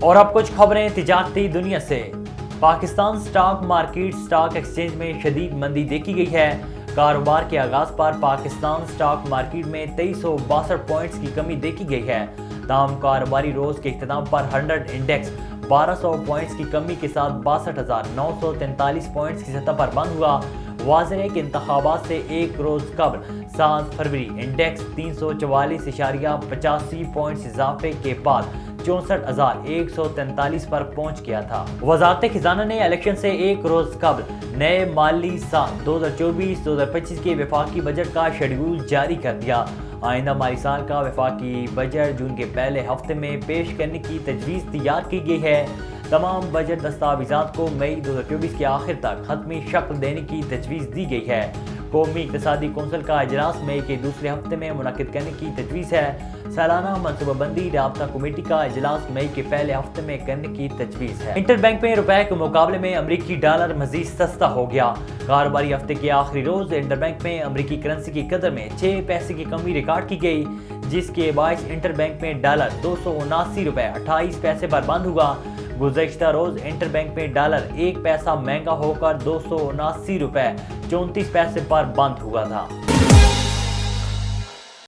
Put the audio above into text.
اور اب کچھ خبریں تجارتی دنیا سے۔ Pakistan stock market stock exchange میں شدید مندی دیکھی گئی ہے۔ کاروبار کے آغاز پر پاکستان سٹاک مارکیٹ میں 2362 پوائنٹس کی کمی دیکھی گئی ہے۔ تاہم کاروباری روز کے اختتام پر 100 انڈیکس 1200 پوائنٹس کی کمی کے ساتھ 62,943 پوائنٹس کی سطح پر بند ہوا۔ واضح ہے کہ انتخابات سے ایک روز قبل 7 فروری انڈیکس 344.85 پوائنٹس اضافے کے بعد 64,143 پر پہنچ گیا تھا۔ وزارت خزانہ نے الیکشن سے ایک روز قبل نئے مالی سال 2024-2025 کے وفاقی بجٹ کا شیڈول جاری کر دیا۔ آئندہ مالی سال کا وفاقی بجٹ جون کے پہلے ہفتے میں پیش کرنے کی تجویز تیار کی گئی ہے۔ تمام بجٹ دستاویزات کو مئی 2024 کے آخر تک حتمی شکل دینے کی تجویز دی گئی ہے۔ قومی اقتصادی کونسل کا اجلاس مئی کے دوسرے ہفتے میں منعقد کرنے کی تجویز ہے۔ سالانہ منصوبہ بندی رابطہ کمیٹی کا اجلاس مئی کے پہلے ہفتے میں کرنے کی تجویز ہے۔ انٹر بینک میں روپے کے مقابلے میں امریکی ڈالر مزید سستا ہو گیا۔ کاروباری ہفتے کے آخری روز انٹر بینک میں امریکی کرنسی کی قدر میں 6 پیسے کی کمی ریکارڈ کی گئی، جس کے باعث انٹر بینک میں ڈالر 279.28 روپے پر بند ہوا۔ گزشتہ روز انٹر بینک میں ڈالر 1 پیسہ مہنگا ہو کر 279.34 روپے پر بند ہوا تھا۔